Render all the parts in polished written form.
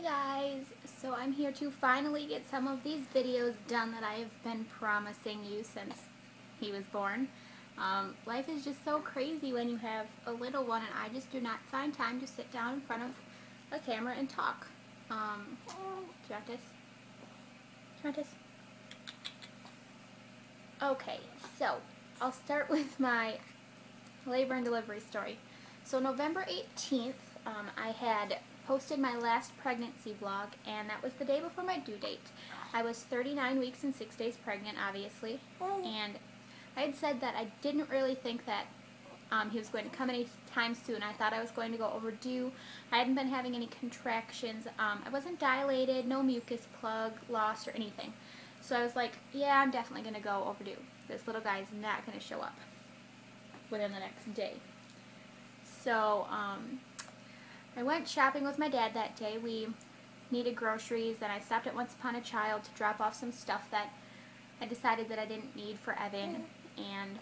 guys, so I'm here to finally get some of these videos done that I have been promising you since he was born. Life is just so crazy when you have a little one, and I just do not find time to sit down in front of a camera and talk. Do you want this? Do you want this? Okay, so I'll start with my labor and delivery story. So November 18th, I had posted my last pregnancy vlog, and that was the day before my due date. I was 39 weeks and 6 days pregnant, obviously, and I had said that I didn't really think that he was going to come anytime soon. I thought I was going to go overdue. I hadn't been having any contractions. I wasn't dilated, no mucus plug lost or anything. So I was like, yeah, I'm definitely going to go overdue. This little guy is not going to show up within the next day. So I went shopping with my dad that day. We needed groceries, and I stopped at Once Upon a Child to drop off some stuff that I decided that I didn't need for Evan. And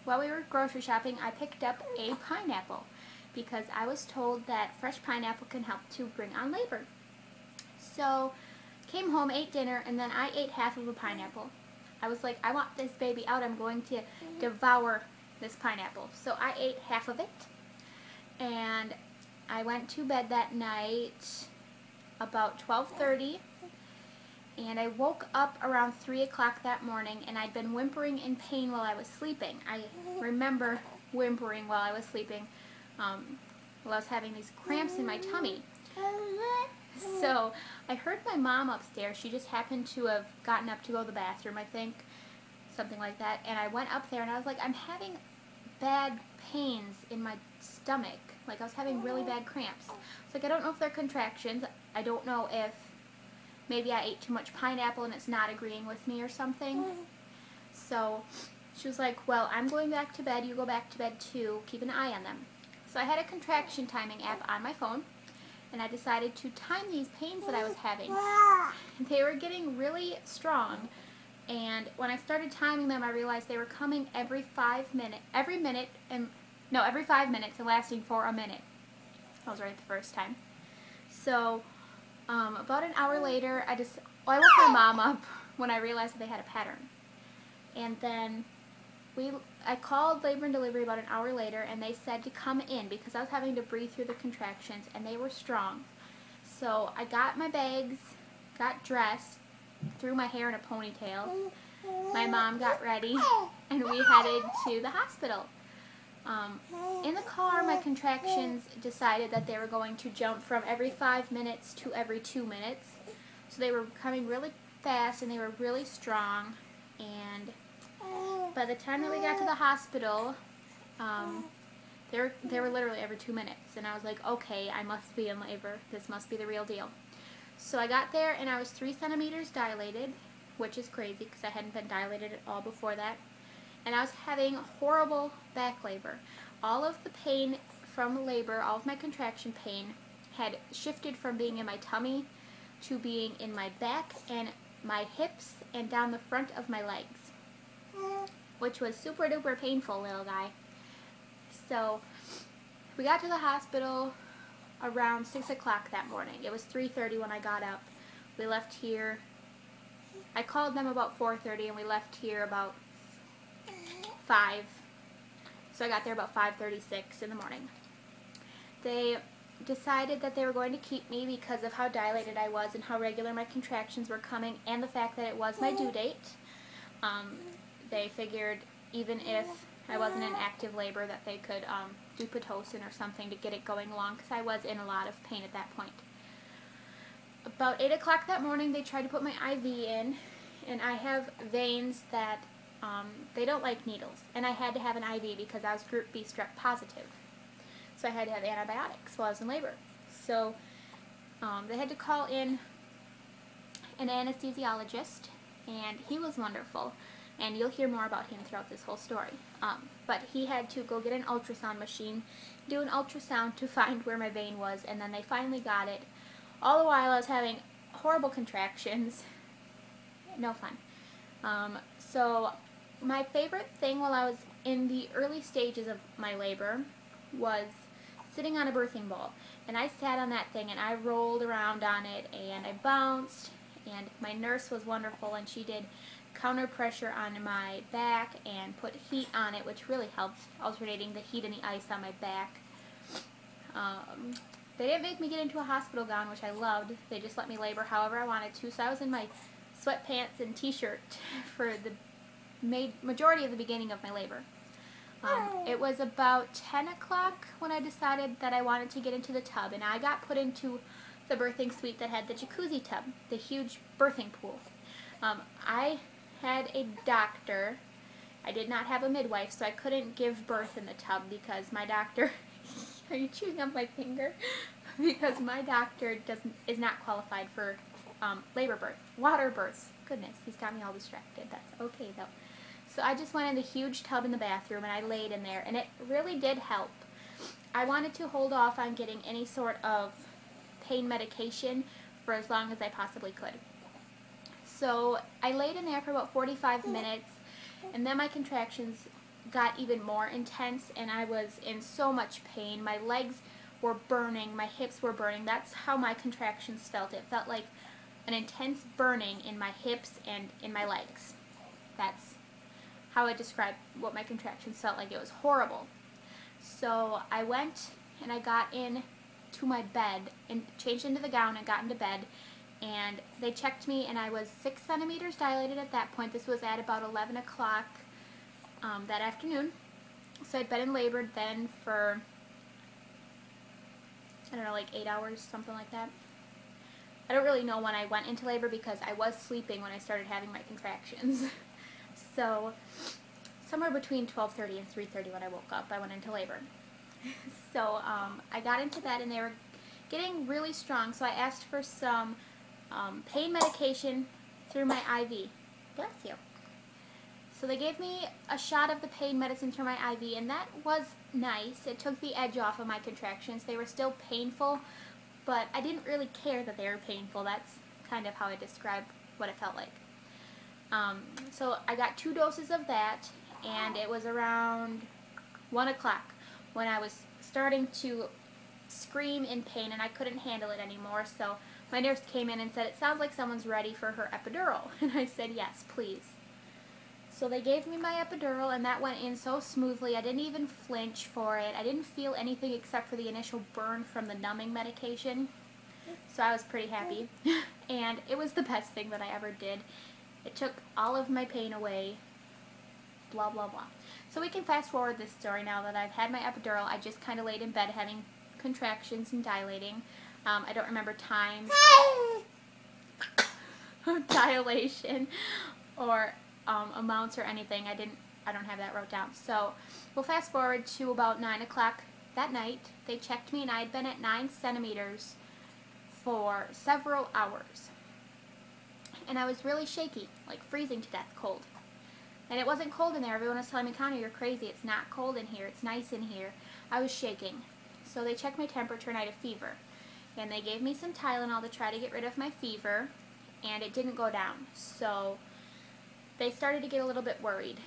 while we were grocery shopping, I picked up a pineapple because I was told that fresh pineapple can help to bring on labor. So came home, ate dinner, and then I ate half of a pineapple. I was like, I want this baby out. I'm going to devour this pineapple. So I ate half of it, and I went to bed that night about 12:30, and I woke up around 3 o'clock that morning, and I'd been whimpering in pain while I was sleeping. I remember whimpering while I was sleeping while I was having these cramps in my tummy. So I heard my mom upstairs. She just happened to have gotten up to go to the bathroom, I think, something like that. And I went up there, and I was like, I'm having bad pains in my stomach. Like, I was having really bad cramps. It's like, I don't know if they're contractions. I don't know if maybe I ate too much pineapple and it's not agreeing with me or something. So she was like, well, I'm going back to bed. You go back to bed too. Keep an eye on them. So I had a contraction timing app on my phone, and I decided to time these pains that I was having. They were getting really strong, and when I started timing them, I realized they were coming every 5 minutes and lasting for a minute. I was right the first time. So about an hour later, I woke my mom up when I realized that they had a pattern. And then I called labor and delivery about an hour later, and they said to come in because I was having to breathe through the contractions, and they were strong. So I got my bags, got dressed, threw my hair in a ponytail. My mom got ready, and we headed to the hospital. In the car, my contractions decided that they were going to jump from every 5 minutes to every 2 minutes. So they were coming really fast, and they were really strong. And by the time that we got to the hospital, they were literally every 2 minutes. And I was like, okay, I must be in labor. This must be the real deal. So I got there, and I was 3 centimeters dilated, which is crazy because I hadn't been dilated at all before that. And I was having horrible back labor. All of the pain from labor, all of my contraction pain, had shifted from being in my tummy to being in my back and my hips and down the front of my legs, which was super duper painful, little guy. So we got to the hospital around 6 o'clock that morning. It was 3:30 when I got up. We left here. I called them about 4:30, and we left here about 5. So I got there about 5:36 in the morning. They decided that they were going to keep me because of how dilated I was and how regular my contractions were coming, and the fact that it was my due date. They figured even if I wasn't in active labor that they could do Pitocin or something to get it going along, because I was in a lot of pain at that point. About 8 o'clock that morning, they tried to put my IV in, and I have veins that they don't like needles, and I had to have an IV because I was group B strep positive. So I had to have antibiotics while I was in labor. So they had to call in an anesthesiologist, and he was wonderful, and you'll hear more about him throughout this whole story. But he had to go get an ultrasound machine, do an ultrasound to find where my vein was, and then they finally got it. All the while I was having horrible contractions. No fun. So my favorite thing while I was in the early stages of my labor was sitting on a birthing ball. And I sat on that thing and I rolled around on it and I bounced, and my nurse was wonderful and she did counter pressure on my back and put heat on it, which really helped, alternating the heat and the ice on my back. They didn't make me get into a hospital gown, which I loved. They just let me labor however I wanted to, so I was in my sweatpants and t-shirt for the majority of the beginning of my labor. It was about 10 o'clock when I decided that I wanted to get into the tub, and I got put into the birthing suite that had the jacuzzi tub, the huge birthing pool. I had a doctor. I did not have a midwife, so I couldn't give birth in the tub because my doctor... Are you chewing on my finger? Because my doctor is not qualified for labor birth, water births. Goodness, he's got me all distracted. That's okay though. So I just went in the huge tub in the bathroom and I laid in there, and it really did help. I wanted to hold off on getting any sort of pain medication for as long as I possibly could. So I laid in there for about 45 minutes, and then my contractions got even more intense and I was in so much pain. My legs were burning, my hips were burning. That's how my contractions felt. It felt like an intense burning in my hips and in my legs. That's how I describe what my contractions felt like. It was horrible. So I went and I got in to my bed and changed into the gown and got into bed, and they checked me and I was 6 centimeters dilated at that point. This was at about 11 o'clock that afternoon. So I'd been in labor then for, I don't know, like 8 hours, something like that. I don't really know when I went into labor because I was sleeping when I started having my contractions. So somewhere between 12:30 and 3:30 when I woke up, I went into labor. So I got into bed and they were getting really strong, so I asked for some pain medication through my IV. Bless you. So they gave me a shot of the pain medicine through my IV, and that was nice. It took the edge off of my contractions. They were still painful, but I didn't really care that they were painful. That's kind of how I describe what it felt like. So I got 2 doses of that, and it was around 1 o'clock when I was starting to scream in pain and I couldn't handle it anymore. So my nurse came in and said, "It sounds like someone's ready for her epidural." And I said, "Yes, please." So they gave me my epidural, and that went in so smoothly. I didn't even flinch for it. I didn't feel anything except for the initial burn from the numbing medication. So I was pretty happy. And it was the best thing that I ever did. It took all of my pain away. Blah, blah, blah. So we can fast forward this story now that I've had my epidural. I just kind of laid in bed having contractions and dilating. I don't remember times of dilation or amounts or anything. I don't have that wrote down. So we'll fast forward to about 9 o'clock that night. They checked me and I had been at 9 centimeters for several hours. And I was really shaky, like freezing to death cold. And it wasn't cold in there. Everyone was telling me, "Connie, you're crazy. It's not cold in here. It's nice in here." I was shaking. So they checked my temperature and I had a fever. And they gave me some Tylenol to try to get rid of my fever, and it didn't go down. So they started to get a little bit worried.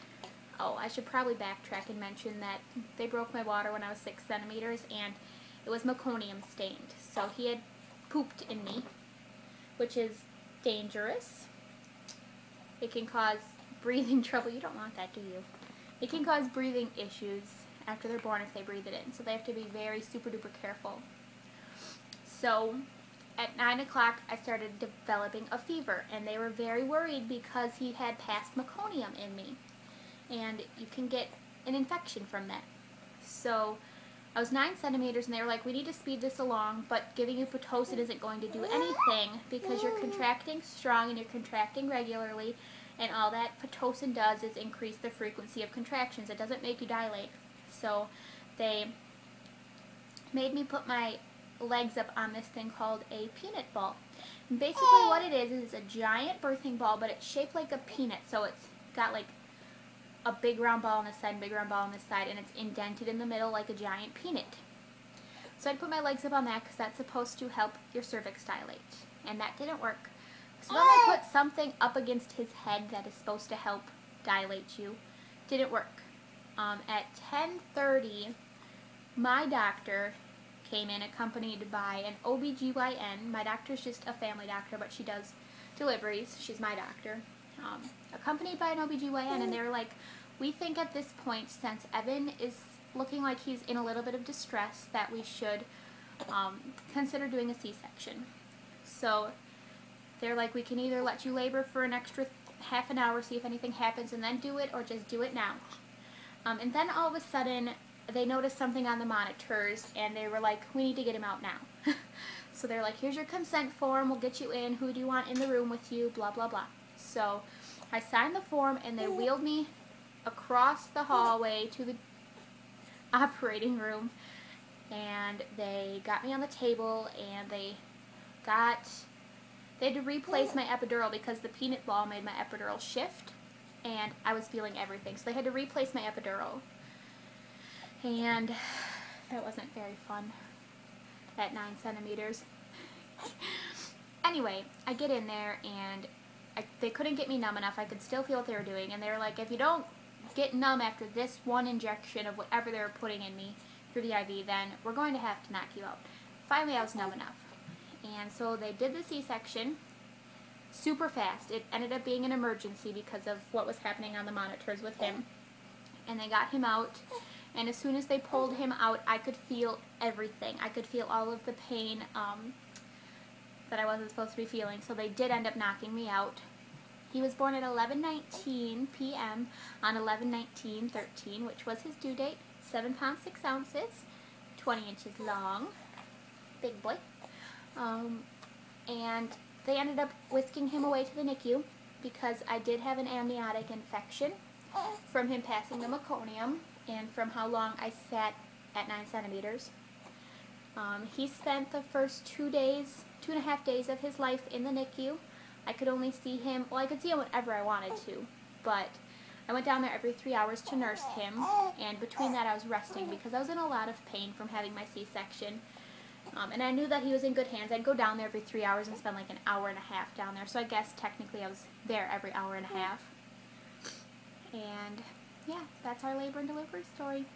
Oh, I should probably backtrack and mention that they broke my water when I was 6 centimeters, and it was meconium stained. So he had pooped in me, which is dangerous. It can cause breathing trouble. You don't want that, do you? It can cause breathing issues after they're born if they breathe it in. So they have to be very super duper careful. So at 9 o'clock I started developing a fever, and they were very worried because he had passed meconium in me. And you can get an infection from that. So I was 9 centimeters, and they were like, "We need to speed this along, but giving you Pitocin isn't going to do anything because you're contracting strong and you're contracting regularly, and all that Pitocin does is increase the frequency of contractions. It doesn't make you dilate." So they made me put my legs up on this thing called a peanut ball. And basically what it is it's a giant birthing ball, but it's shaped like a peanut, so it's got like a big round ball on this side and big round ball on this side, and it's indented in the middle like a giant peanut. So I'd put my legs up on that because that's supposed to help your cervix dilate, and that didn't work. So then I put something up against his head that is supposed to help dilate you. Didn't work. At 10:30, my doctor came in accompanied by an OBGYN. My doctor's just a family doctor, but she does deliveries. She's my doctor. Accompanied by an OBGYN, and they were like, we think at this point, since Evan is looking like he's in a little bit of distress, that we should consider doing a C-section. So they're like, we can either let you labor for an extra half an hour, see if anything happens, and then do it, or just do it now. And then all of a sudden, they noticed something on the monitors, and they were like, we need to get him out now. So they're like, here's your consent form, we'll get you in, who do you want in the room with you, blah, blah, blah. So I signed the form, and they wheeled me across the hallway to the operating room, and they got me on the table, and they had to replace my epidural because the peanut ball made my epidural shift, and I was feeling everything. So they had to replace my epidural, and that wasn't very fun at 9 centimeters. Anyway, I get in there, and they couldn't get me numb enough. I could still feel what they were doing, and they were like, if you don't get numb after this one injection of whatever they were putting in me through the IV, then we're going to have to knock you out. Finally, I was numb enough. And so they did the C-section super fast. It ended up being an emergency because of what was happening on the monitors with him. And they got him out, and as soon as they pulled him out, I could feel everything. I could feel all of the pain that I wasn't supposed to be feeling. So they did end up knocking me out. He was born at 11:19 p.m. on 11/19/13, which was his due date. 7 pounds 6 ounces, 20 inches long, big boy. And they ended up whisking him away to the NICU because I did have an amniotic infection from him passing the meconium and from how long I sat at 9 centimeters. He spent the first 2.5 days of his life in the NICU. I could only see him, well, I could see him whenever I wanted to, but I went down there every 3 hours to nurse him, and between that I was resting because I was in a lot of pain from having my C-section. And I knew that he was in good hands. I'd go down there every 3 hours and spend like an hour and a half down there, so I guess technically I was there every hour and a half. And yeah, that's our labor and delivery story.